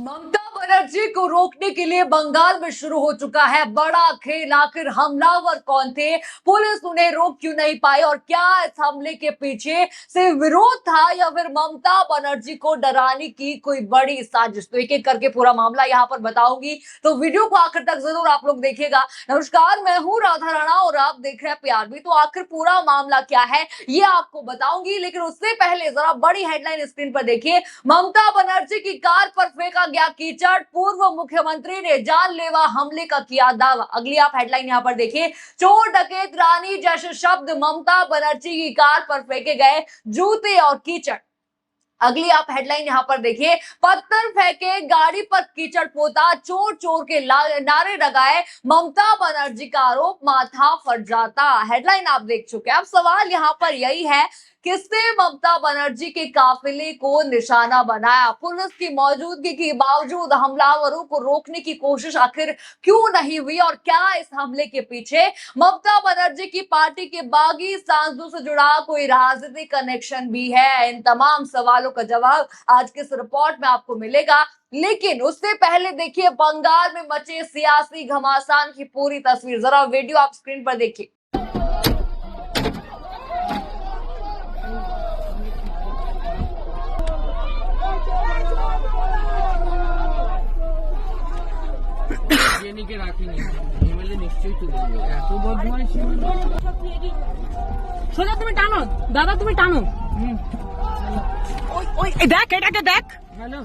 ममता बनर्जी को रोकने के लिए बंगाल में शुरू हो चुका है बड़ा खेल। आखिर हमलावर कौन थे, पुलिस उन्हें रोक क्यों नहीं पाई और क्या इस हमले के पीछे सिर्फ विरोध था या फिर ममता बनर्जी को डराने की कोई बड़ी साजिश। तो एक एक करके पूरा मामला यहाँ पर बताऊंगी, तो वीडियो को आखिर तक जरूर आप लोग देखिएगा। नमस्कार, मैं हूँ राधा राणा और आप देख रहे हैं पीआरबी। तो आखिर पूरा मामला क्या है ये आपको बताऊंगी, लेकिन उससे पहले जरा बड़ी हेडलाइन स्क्रीन पर देखिए। ममता बनर्जी की कार पर फेंका गया कीचड़, पूर्व मुख्यमंत्री ने जानलेवा हमले का किया दावा। अगली आप हेडलाइन यहां पर देखिए। चोर डकैत रानी जैसे शब्द ममता बनर्जी की कार पर फेंके गए जूते और कीचड़। अगली आप हेडलाइन यहां पर देखिए। पत्थर फेंके, गाड़ी पर कीचड़ पोता, चोर चोर के नारे लगाए, ममता बनर्जी का आरोप, माथा फट जाता। हेडलाइन आप देख चुके हैं। अब सवाल यहां पर यही है, किसने ममता बनर्जी के काफिले को निशाना बनाया? पुलिस की मौजूदगी के बावजूद हमलावरों को रोकने की कोशिश आखिर क्यों नहीं हुई और क्या इस हमले के पीछे ममता बनर्जी की पार्टी के बागी सांसदों से जुड़ा कोई राजनीतिक कनेक्शन भी है? इन तमाम सवालों का जवाब आज के इस रिपोर्ट में आपको मिलेगा। लेकिन उससे पहले देखिए बंगाल में मचे सियासी घमासान की पूरी तस्वीर। जरा वीडियो आप स्क्रीन पर देखिए। के রাখিনি এমএলএ নিশ্চয়ই তো বলবে এত বদমাইশি। সোজা তুমি টানো দাদা, তুমি টানো। ওই ওই দেখ এটাকে দেখ। হ্যালো,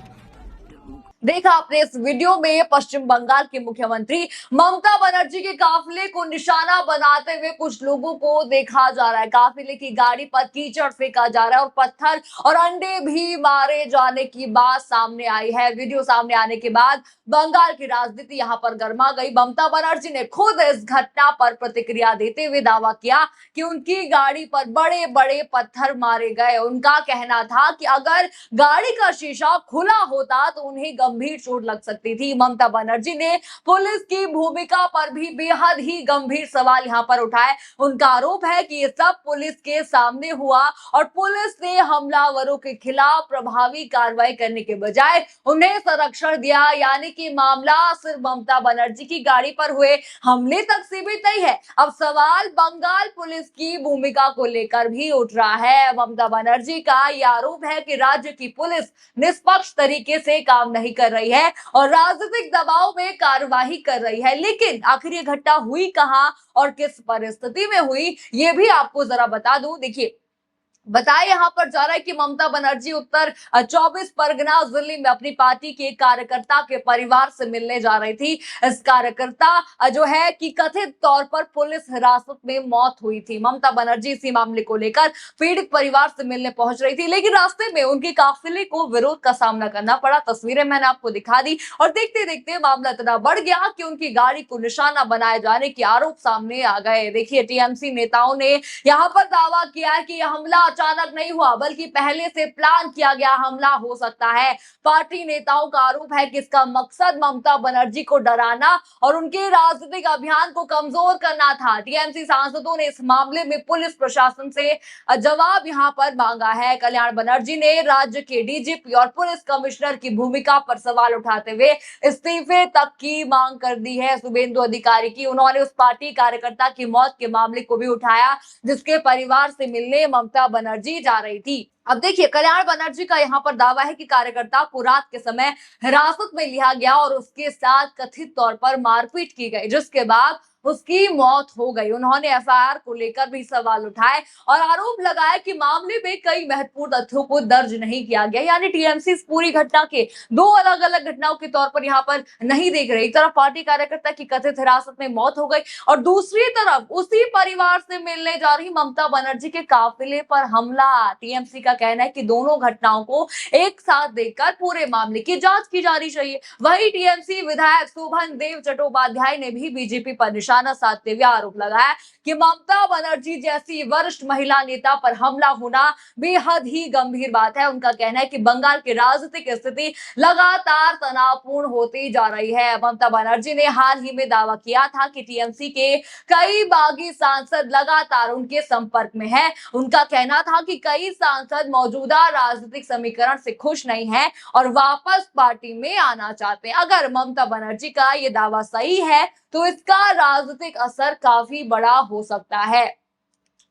देखा आपने इस वीडियो में पश्चिम बंगाल के मुख्यमंत्री ममता बनर्जी के काफिले को निशाना बनाते हुए कुछ लोगों को देखा जा रहा है। काफिले की गाड़ी पर कीचड़ फेंका जा रहा है और पत्थर और अंडे भी मारे जाने की बात सामने आई है। वीडियो सामने आने के बाद बंगाल की राजनीति यहां पर गर्मा गई। ममता बनर्जी ने खुद इस घटना पर प्रतिक्रिया देते हुए दावा किया कि उनकी गाड़ी पर बड़े बड़े पत्थर मारे गए। उनका कहना था कि अगर गाड़ी का शीशा खुला होता तो उन्हें गंभीर चोट लग सकती थी। ममता बनर्जी ने पुलिस की भूमिका पर भी बेहद ही गंभीर सवाल यहां पर उठाए। उनका आरोप है कि ये सब पुलिस के सामने हुआ और पुलिस ने हमलावरों के खिलाफ प्रभावी कार्रवाई करने के बजाय उन्हें संरक्षण दिया। यानी कि मामला सिर्फ ममता बनर्जी की गाड़ी पर हुए हमले तक सीमित नहीं है। अब सवाल बंगाल पुलिस की भूमिका को लेकर भी उठ रहा है। ममता बनर्जी का यह आरोप है कि राज्य की पुलिस निष्पक्ष तरीके से काम नहीं कर रही है और राजनीतिक दबाव में कार्यवाही कर रही है। लेकिन आखिर ये घटना हुई कहां और किस परिस्थिति में हुई, ये भी आपको जरा बता दूं। देखिए, बताया यहां पर जा रहा है कि ममता बनर्जी उत्तर 24 परगना जिले में अपनी पार्टी के कार्यकर्ता के परिवार से मिलने जा रही थी। इस कार्यकर्ता जो है कि कथित तौर पर पुलिस हिरासत में मौत हुई थी। ममता बनर्जी इसी मामले को लेकर पीड़ित परिवार से मिलने पहुंच रही थी, लेकिन रास्ते में उनके काफिले को विरोध का सामना करना पड़ा। तस्वीरें मैंने आपको दिखा दी और देखते देखते मामला इतना बढ़ गया कि उनकी गाड़ी को निशाना बनाए जाने के आरोप सामने आ गए। देखिए, टीएमसी नेताओं ने यहाँ पर दावा किया है कि यह हमला अचानक नहीं हुआ बल्कि पहले से प्लान किया गया हमला हो सकता है। पार्टी नेताओं का आरोप है कि इसका मकसद ममता बनर्जी को डराना और उनके राजनीतिक अभियान को कमजोर करना था। टीएमसी सांसदों ने इस मामले में पुलिस प्रशासन से जवाब यहां पर मांगा है। कल्याण बनर्जी ने राज्य के डीजीपी और पुलिस कमिश्नर की भूमिका पर सवाल उठाते हुए इस्तीफे तक की मांग कर दी है शुभेंदु अधिकारी की। उन्होंने उस पार्टी कार्यकर्ता की मौत के मामले को भी उठाया जिसके परिवार से मिलने ममता बनर्जी जा रही थी। अब देखिए, कल्याण बनर्जी का यहाँ पर दावा है कि कार्यकर्ता को रात के समय हिरासत में लिया गया और उसके साथ कथित तौर पर मारपीट की गई, जिसके बाद उसकी मौत हो गई। उन्होंने एफआईआर को लेकर भी सवाल उठाए और आरोप लगाया कि मामले में कई महत्वपूर्ण तथ्यों को दर्ज नहीं किया गया। यानी टीएमसी इस पूरी घटना के दो अलग अलग घटनाओं के तौर पर यहाँ पर नहीं देख रही। एक तरफ पार्टी कार्यकर्ता की कथित हिरासत में मौत हो गई और दूसरी तरफ उसी परिवार से मिलने जा रही ममता बनर्जी के काफिले पर हमला। टीएमसी का कहना है कि दोनों घटनाओं को एक साथ देखकर पूरे मामले की जांच की जानी चाहिए। वही टीएमसी विधायक शोभन देव चट्टोपाध्याय ने भी बीजेपी पर निशाना निशाना साधते हुए आरोप लगाया कि ममता बनर्जी जैसी वरिष्ठ महिला नेता पर हमला होना बेहद ही गंभीर बात है। उनका कहना है कि बंगाल की राजनीतिक स्थिति लगातार तनावपूर्ण होती जा रही है। ममता बनर्जी ने हाल ही में दावा किया था कि टीएमसी के कई बागी सांसद लगातार उनके संपर्क में हैं। उनका कहना था कि कई सांसद मौजूदा राजनीतिक समीकरण से खुश नहीं हैं और वापस पार्टी में आना चाहते हैं। अगर ममता बनर्जी का ये दावा सही है तो इसका राजनीतिक असर काफी बड़ा हो सकता है।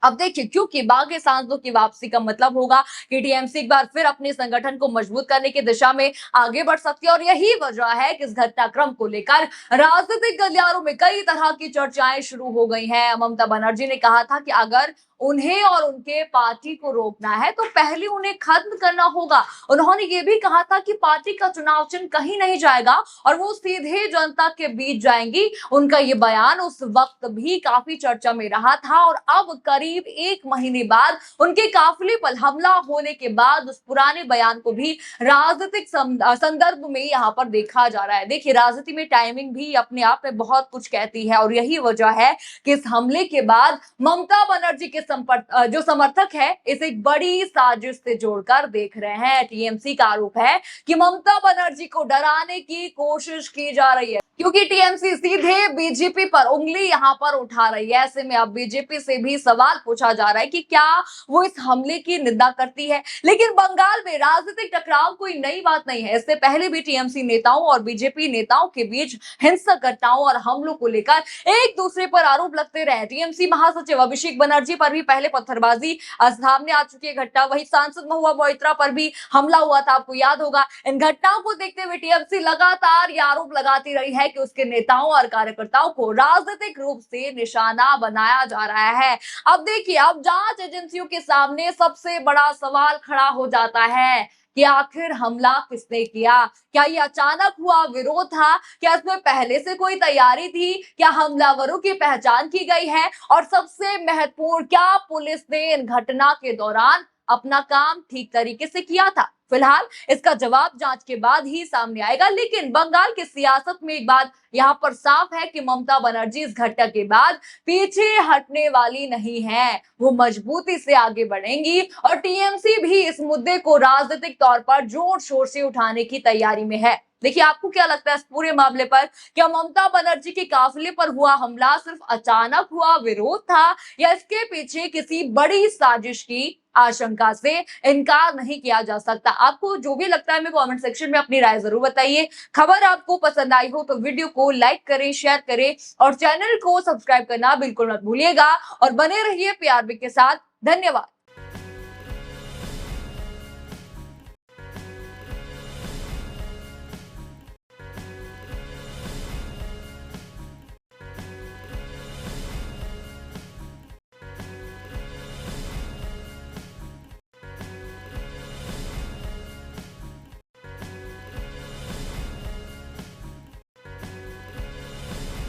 अब देखिए, क्योंकि बागी सांसदों की वापसी का मतलब होगा कि टीएमसी एक बार फिर अपने संगठन को मजबूत करने की दिशा में आगे बढ़ सकती है और यही वजह है कि इस घटनाक्रम को लेकर राजनीतिक गलियारों में कई तरह की चर्चाएं शुरू हो गई हैं। ममता बनर्जी ने कहा था कि अगर उन्हें और उनके पार्टी को रोकना है तो पहले उन्हें खत्म करना होगा। उन्होंने ये भी कहा था कि पार्टी का चुनाव चिन्ह कहीं नहीं जाएगा और वो सीधे जनता के बीच जाएंगी। उनका ये बयान उस वक्त भी काफी चर्चा में रहा था और अब करीब एक महीने बाद उनके काफिले पर हमला होने के बाद उस पुराने बयान को भी राजनीतिक संदर्भ में यहाँ पर देखा जा रहा है। देखिए, राजनीति में टाइमिंग भी अपने आप में बहुत कुछ कहती है और यही वजह है कि इस हमले के बाद ममता बनर्जी के जो समर्थक है इसे एक बड़ी साजिश से जोड़कर देख रहे हैं। टीएमसी का आरोप है कि ममता बनर्जी को डराने की कोशिश की जा रही है क्योंकि टीएमसी सीधे बीजेपी पर उंगली यहां पर उठा रही है। ऐसे में अब बीजेपी से भी सवाल पूछा जा रहा है कि क्या वो इस हमले की निंदा करती है। लेकिन बंगाल में राजनीतिक टकराव कोई नई बात नहीं है। इससे पहले भी टीएमसी नेताओं और बीजेपी नेताओं के बीच हिंसक घटनाओं और हमलों को लेकर एक दूसरे पर आरोप लगते रहे। टीएमसी महासचिव अभिषेक बनर्जी पर भी पहले पत्थरबाजी सामने आ चुकी है घटना। वही सांसद महुआ मोइत्रा पर भी हमला हुआ था, आपको याद होगा। इन घटनाओं को देखते हुए टीएमसी लगातार ये आरोप लगाती रही है कि उसके नेताओं और कार्यकर्ताओं को राजनीतिक रूप से निशाना बनाया जा रहा है। अब देखिए, अब जांच एजेंसियों के सामने सबसे बड़ा सवाल खड़ा हो जाता है कि आखिर हमला किसने किया। क्या ये अचानक हुआ विरोध था? क्या इसमें पहले से कोई तैयारी थी? क्या हमलावरों की पहचान की गई है? और सबसे महत्वपूर्ण, क्या पुलिस ने इन घटना के दौरान अपना काम ठीक तरीके से किया था? फिलहाल इसका जवाब जांच के बाद ही सामने आएगा। लेकिन बंगाल की सियासत में एक बात यहाँ पर साफ है कि ममता बनर्जी इस घटना के बाद पीछे हटने वाली नहीं है। वो मजबूती से आगे बढ़ेंगी और टीएमसी भी इस मुद्दे को राजनीतिक तौर पर जोर शोर से उठाने की तैयारी में है। देखिए, आपको क्या लगता है इस पूरे मामले पर? क्या ममता बनर्जी के काफिले पर हुआ हमला सिर्फ अचानक हुआ विरोध था या इसके पीछे किसी बड़ी साजिश की आशंका से इनकार नहीं किया जा सकता? आपको जो भी लगता है हमें कमेंट सेक्शन में अपनी राय जरूर बताइए। खबर आपको पसंद आई हो तो वीडियो को लाइक करें, शेयर करें और चैनल को सब्सक्राइब करना बिल्कुल मत भूलिएगा और बने रहिए पीआरबी के साथ। धन्यवाद।